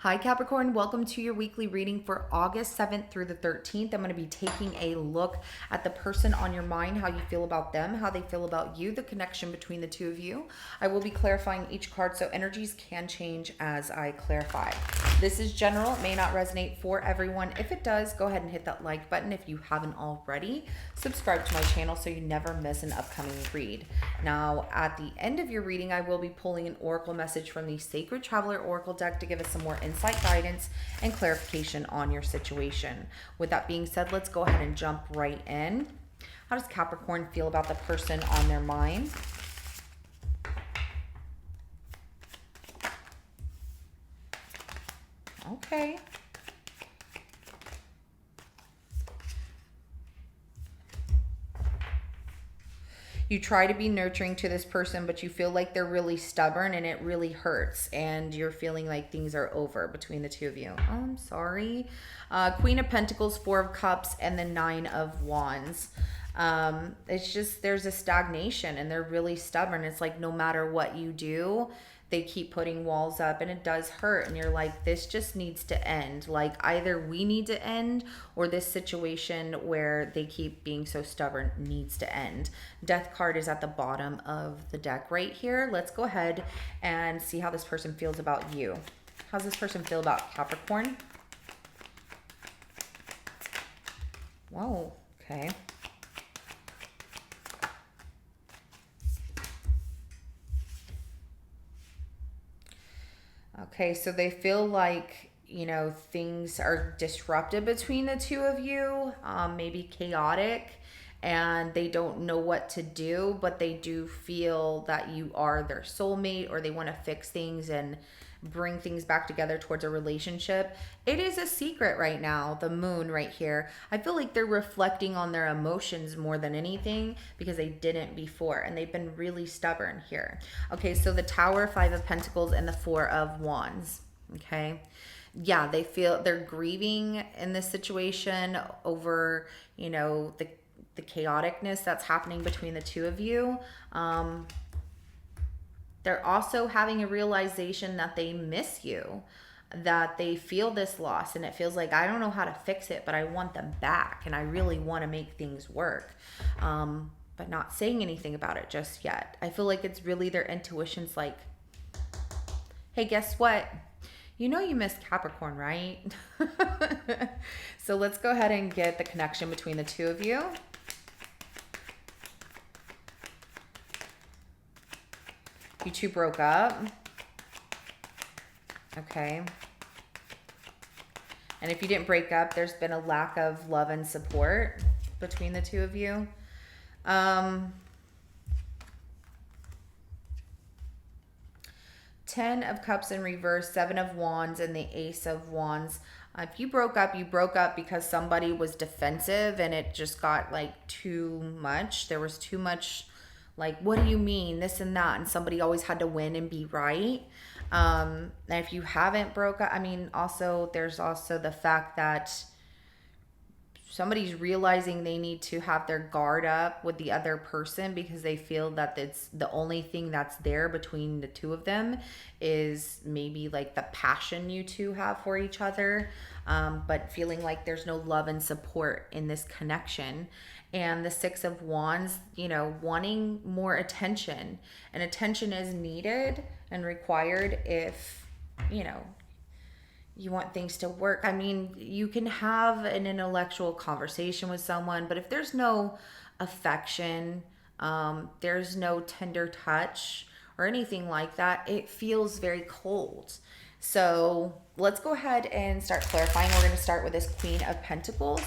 Hi Capricorn, welcome to your weekly reading for August 7th through the 13th. I'm going to be taking a look at the person on your mind, how you feel about them, how they feel about you, the connection between the two of you. I will be clarifying each card, so energies can change as I clarify. This is general, it may not resonate for everyone. If it does, go ahead and hit that like button if you haven't already. Subscribe to my channel so you never miss an upcoming read. Now, at the end of your reading, I will be pulling an oracle message from the Sacred Traveler Oracle deck to give us some more insight, guidance, and clarification on your situation. With that being said, let's go ahead and jump right in. How does Capricorn feel about the person on their mind? Okay. You try to be nurturing to this person, but you feel like they're really stubborn and it really hurts. And you're feeling like things are over between the two of you. Oh, I'm sorry. Queen of Pentacles, Four of Cups, and the Nine of Wands. It's just there's a stagnation and they're really stubborn. It's like no matter what you do, they keep putting walls up and it does hurt. And you're like, this just needs to end. Like either we need to end or this situation where they keep being so stubborn needs to end. Death card is at the bottom of the deck right here. Let's go ahead and see how this person feels about you. How's this person feel about Capricorn? Whoa, okay. Okay, so they feel like, you know, things are disrupted between the two of you, maybe chaotic, and they don't know what to do, but they do feel that you are their soulmate or they want to fix things and bring things back together towards a relationship. It is a secret right now, the moon right here. I feel like they're reflecting on their emotions more than anything because they didn't before and they've been really stubborn here. Okay, so the Tower, Five of Pentacles, and the Four of Wands. Okay. Yeah, they feel they're grieving in this situation over, you know, the chaoticness that's happening between the two of you. They're also having a realization that they miss you, that they feel this loss and it feels like I don't know how to fix it, but I want them back and I really want to make things work. But not saying anything about it just yet. I feel like it's really their intuition's like, hey, guess what? You know you missed Capricorn, right? So let's go ahead and get the connection between the two of you. You two broke up. Okay. And if you didn't break up, there's been a lack of love and support between the two of you. 10 of Cups in reverse, Seven of Wands, and the Ace of Wands. If you broke up, you broke up because somebody was defensive and it just got like too much. There was too much like, what do you mean, this and that, and somebody always had to win and be right. And if you haven't broke up, I mean, also there's also the fact that somebody's realizing they need to have their guard up with the other person because they feel that it's the only thing that's there between the two of them is maybe like the passion you two have for each other, but feeling like there's no love and support in this connection. And the Six of Wands, you know, wanting more attention, and attention is needed and required if, you know, you want things to work. I mean, you can have an intellectual conversation with someone, but if there's no affection, there's no tender touch or anything like that, it feels very cold. So let's go ahead and start clarifying. We're going to start with this Queen of Pentacles.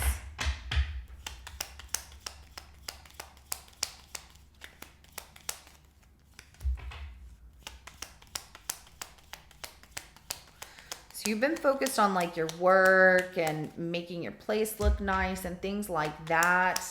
So you've been focused on like your work and making your place look nice and things like that.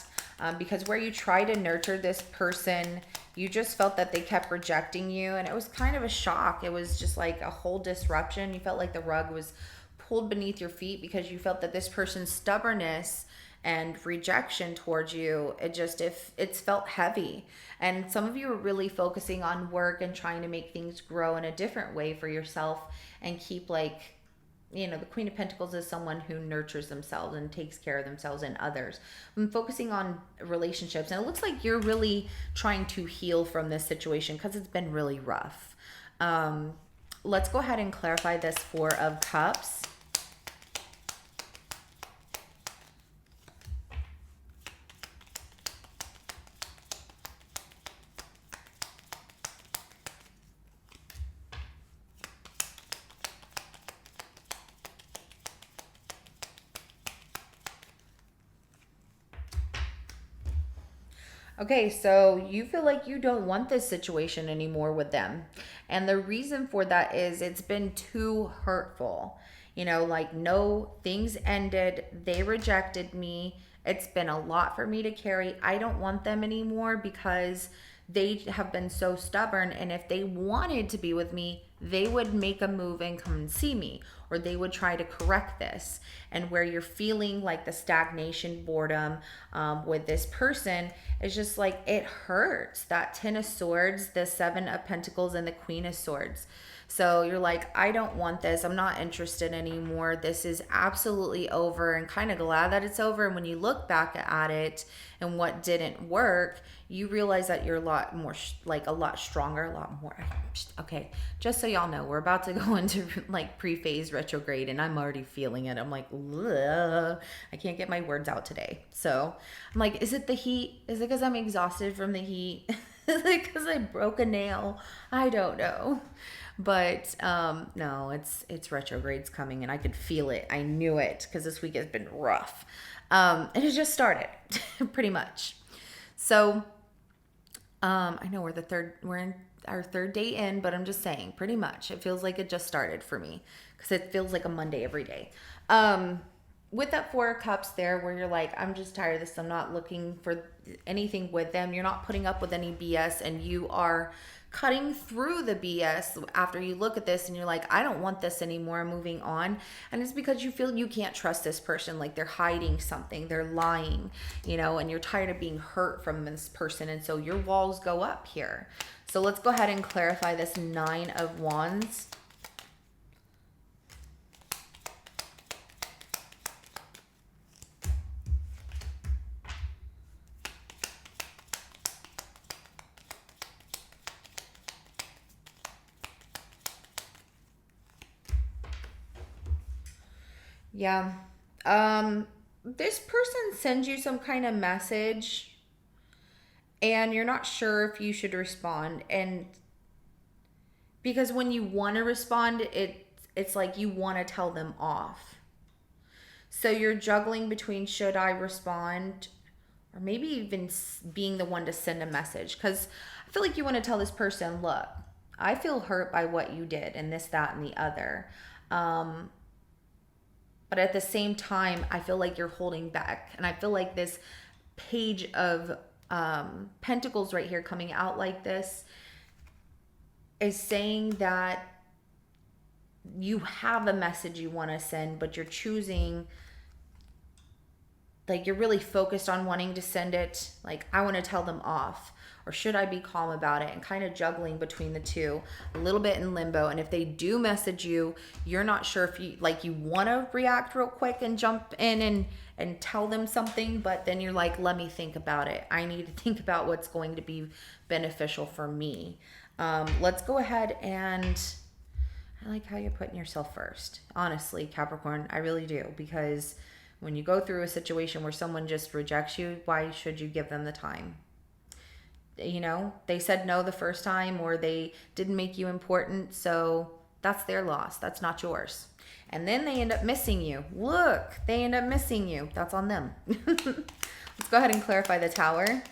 Because where you try to nurture this person, you just felt that they kept rejecting you. And it was kind of a shock. It was just like a whole disruption. You felt like the rug was pulled beneath your feet because you felt that this person's stubbornness and rejection towards you, it's felt heavy. And some of you are really focusing on work and trying to make things grow in a different way for yourself and keep like the Queen of Pentacles is someone who nurtures themselves and takes care of themselves and others. I'm focusing on relationships, and it looks like you're really trying to heal from this situation because it's been really rough. Let's go ahead and clarify this Four of Cups. Okay, so you feel like you don't want this situation anymore with them. And the reason for that is it's been too hurtful. Like, no, things ended. They rejected me. It's been a lot for me to carry. I don't want them anymore because they have been so stubborn. And if they wanted to be with me, they would make a move and come and see me, or they would try to correct this. And where you're feeling like the stagnation, boredom with this person, it's just like it hurts. That Ten of Swords, the Seven of Pentacles, and the Queen of Swords. So you're like, I don't want this. I'm not interested anymore. This is absolutely over, and kind of glad that it's over. And when you look back at it and what didn't work, you realize that you're a lot more, like a lot stronger, a lot more. Okay, just so y'all know, we're about to go into like pre-phase retrograde, and I'm already feeling it. I'm like, ugh, I can't get my words out today. So I'm like, is it the heat? Is it because I'm exhausted from the heat? Is it because I broke a nail? I don't know. But no, it's retrogrades coming, and I could feel it. I knew it because this week has been rough. And it just started pretty much. So I know we're in our third day in, but I'm just saying, pretty much it feels like it just started for me because it feels like a Monday every day. With that Four of Cups there, where you're like, I'm just tired of this. I'm not looking for anything with them. You're not putting up with any BS, and you are cutting through the BS after you look at this and you're like, I don't want this anymore. I'm moving on. And it's because you feel you can't trust this person. Like they're hiding something, they're lying, and you're tired of being hurt from this person. And so your walls go up here. So let's go ahead and clarify this Nine of Wands. Yeah. This person sends you some kind of message and you're not sure if you should respond. And because when you want to respond, it's like you want to tell them off. So you're juggling between should I respond, or maybe even being the one to send a message, because I feel like you want to tell this person, look, I feel hurt by what you did and this, that, and the other. But at the same time, I feel like you're holding back. And I feel like this Page of Pentacles right here coming out like this is saying that you have a message you want to send, but you're choosing, like you're really focused on wanting to send it. Like, I want to tell them off, or should I be calm about it? And kind of juggling between the two, a little bit in limbo. And if they do message you, you're not sure if you want to react real quick and jump in and tell them something, but then you're like, let me think about it. I need to think about what's going to be beneficial for me. Let's go ahead and I like how you're putting yourself first. Honestly, Capricorn, I really do, because when you go through a situation where someone just rejects you, why should you give them the time? They said no the first time, or they didn't make you important, so that's their loss. That's not yours. And then they end up missing you. Look, they end up missing you. That's on them. Let's go ahead and clarify the Tower.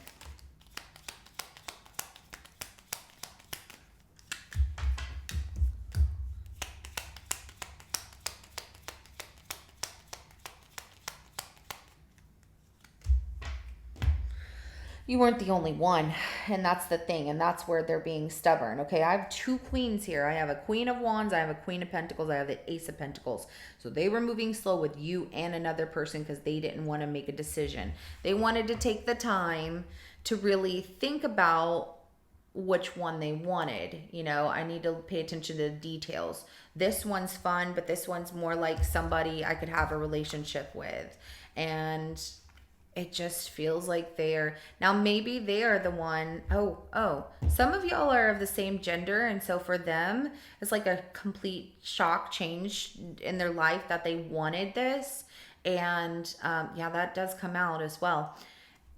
You weren't the only one, and that's the thing, and that's where they're being stubborn. Okay, I have two queens here. I have a Queen of Wands, I have a Queen of Pentacles, I have the Ace of Pentacles. So they were moving slow with you and another person because they didn't want to make a decision. They wanted to take the time to really think about which one they wanted. You know, I need to pay attention to the details. This one's fun, but this one's more like somebody I could have a relationship with. And it just feels like they're now, maybe they are the one. Oh, some of y'all are of the same gender, and so for them it's like a complete shock change in their life that they wanted this. And yeah, that does come out as well,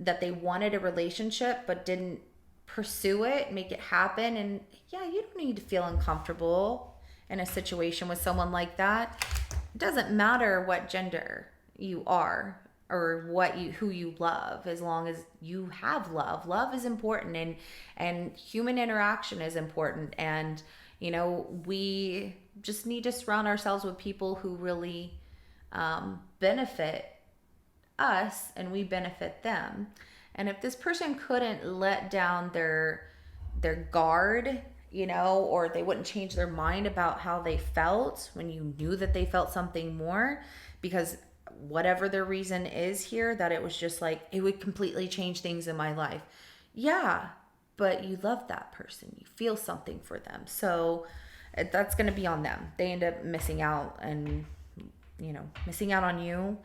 that they wanted a relationship but didn't pursue it, make it happen. And yeah, you don't need to feel uncomfortable in a situation with someone like that. It doesn't matter what gender you are or who you love, as long as you have love. Love is important, and human interaction is important. And you know, we just need to surround ourselves with people who really benefit us and we benefit them. And if this person couldn't let down their guard, you know, or they wouldn't change their mind about how they felt when you knew that they felt something more, because whatever their reason is here, that it was just like, it would completely change things in my life. Yeah, but you love that person. You feel something for them. So that's going to be on them. They end up missing out, and you know, missing out on you.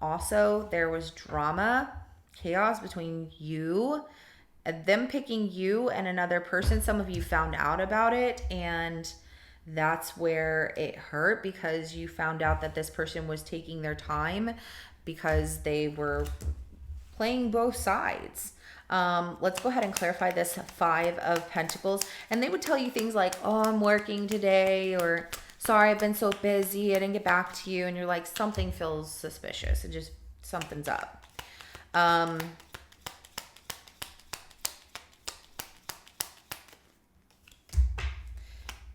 Also, there was drama, chaos between you, them picking you and another person. Some of you found out about it, and that's where it hurt, because you found out that this person was taking their time because they were playing both sides. Let's go ahead and clarify this Five of Pentacles. And they would tell you things like, oh, I'm working today, or sorry, I've been so busy, I didn't get back to you. And you're like, something feels suspicious. It just, something's up.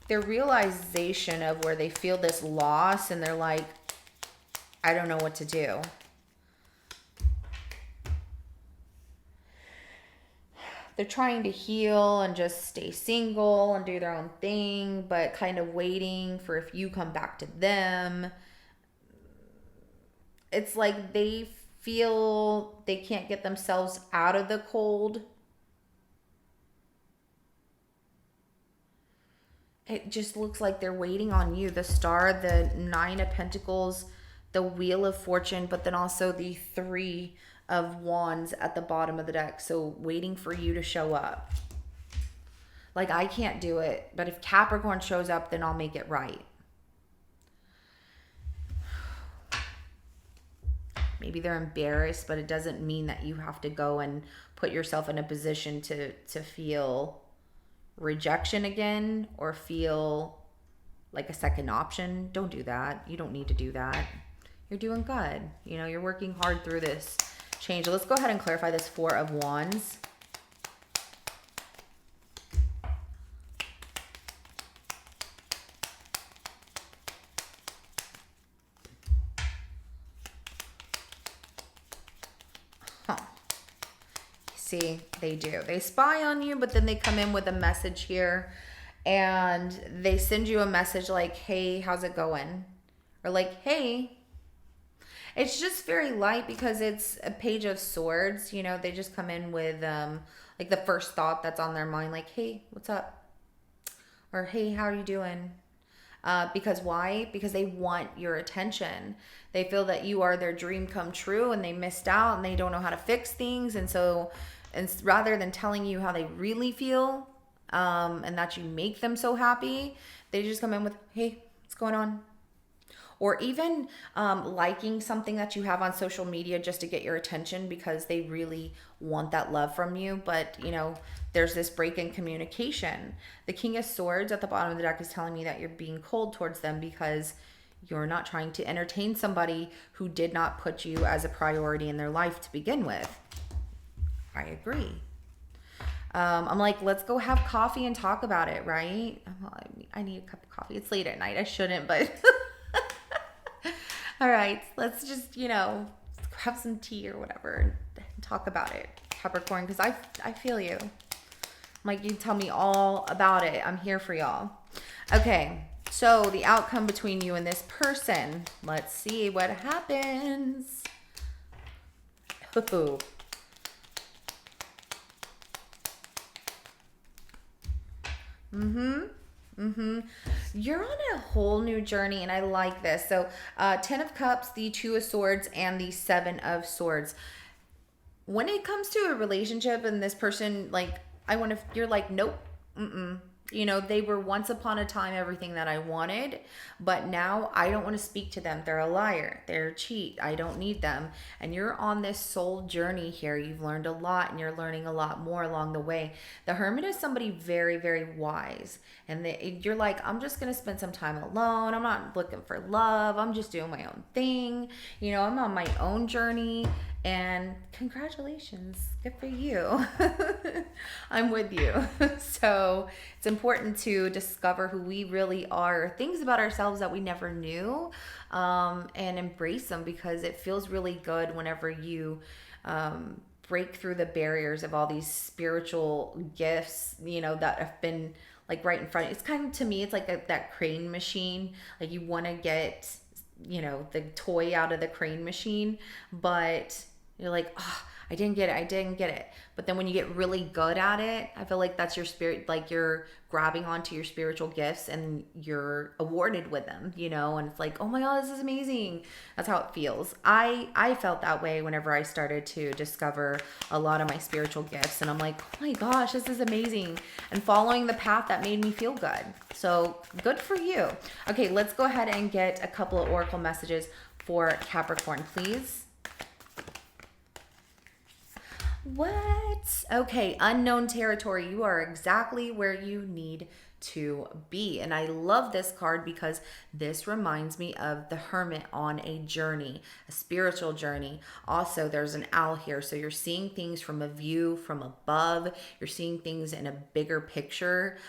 Their realization of where they feel this loss, and they're like, I don't know what to do. They're trying to heal and just stay single and do their own thing, but kind of waiting for if you come back to them. It's like they feel they can't get themselves out of the cold. It just looks like they're waiting on you. The Star, the Nine of Pentacles, the Wheel of Fortune, but then also the Three of Wands at the bottom of the deck. So waiting for you to show up. Like, I can't do it, but if Capricorn shows up, then I'll make it right. Maybe they're embarrassed, but it doesn't mean that you have to go and put yourself in a position to feel rejection again, or feel like a second option. Don't do that. You don't need to do that. You're doing good. You know, you're working hard through this change. Let's go ahead and clarify this Four of Wands. See, they do. They spy on you, but then they come in with a message here, and they send you a message like, hey, how's it going? Or like, hey. It's just very light because it's a Page of Swords. You know, they just come in with like the first thought that's on their mind, like, hey, what's up? Or hey, how are you doing? Because why? Because they want your attention. They feel that you are their dream come true, and they missed out, and they don't know how to fix things. And so, and rather than telling you how they really feel, and that you make them so happy, they just come in with, hey, what's going on? Or even liking something that you have on social media just to get your attention, because they really want that love from you. But, you know, there's this break in communication. The King of Swords at the bottom of the deck is telling me that you're being cold towards them because you're not trying to entertain somebody who did not put you as a priority in their life to begin with. I agree. I'm like, let's go have coffee and talk about it, right? I need a cup of coffee. It's late at night. I shouldn't, but... All right, let's just, you know, have some tea or whatever and talk about it, Capricorn, because I feel you. I'm like, you tell me all about it. I'm here for y'all. Okay, so the outcome between you and this person. Let's see what happens. Ooh. Mm-hmm. Mm-hmm. You're on a whole new journey, and I like this. So, Ten of Cups, the Two of Swords, and the Seven of Swords. When it comes to a relationship and this person, like, I want to, you're like, nope, mm-mm. You know, they were once upon a time everything that I wanted, but now I don't want to speak to them. They're a liar. They're a cheat. I don't need them. And you're on this soul journey here. You've learned a lot and you're learning a lot more along the way. The Hermit is somebody very, very wise. And you're like, I'm just going to spend some time alone. I'm not looking for love. I'm just doing my own thing. You know, I'm on my own journey. And congratulations, good for you. I'm with you. So it's important to discover who we really are, things about ourselves that we never knew, and embrace them, because it feels really good whenever you break through the barriers of all these spiritual gifts, you know, that have been like right in front. It's kind of, to me, it's like that crane machine. Like, you want to get, you know, the toy out of the crane machine, but you're like, oh, I didn't get it. I didn't get it. But then when you get really good at it, I feel like that's your spirit, like you're grabbing onto your spiritual gifts and you're awarded with them, you know, and it's like, oh my God, this is amazing. That's how it feels. I felt that way whenever I started to discover a lot of my spiritual gifts. And I'm like, oh my gosh, this is amazing. And following the path that made me feel good. So good for you. Okay, let's go ahead and get a couple of oracle messages for Capricorn, please. What? Okay, unknown territory. You are exactly where you need to be. And I love this card because this reminds me of the Hermit on a journey, a spiritual journey. Also, there's an owl here. So you're seeing things from a view from above, you're seeing things in a bigger picture.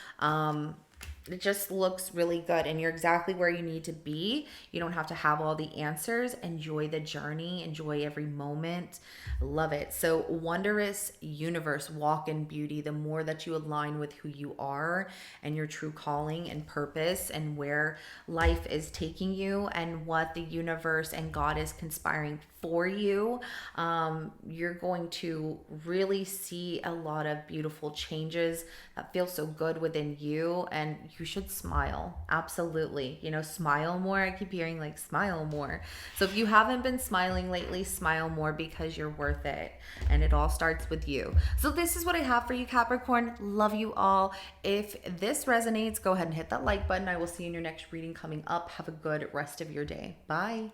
It just looks really good, and you're exactly where you need to be. You don't have to have all the answers. Enjoy the journey, enjoy every moment. Love it. So, wondrous universe, walk in beauty. The more that you align with who you are and your true calling and purpose and where life is taking you and what the universe and God is conspiring for you, you're going to really see a lot of beautiful changes that feel so good within you, and you should smile. Absolutely. You know, smile more. I keep hearing like smile more. So if you haven't been smiling lately, smile more, because you're worth it, and it all starts with you. So this is what I have for you, Capricorn. Love you all. If this resonates, go ahead and hit that like button. I will see you in your next reading coming up. Have a good rest of your day. Bye.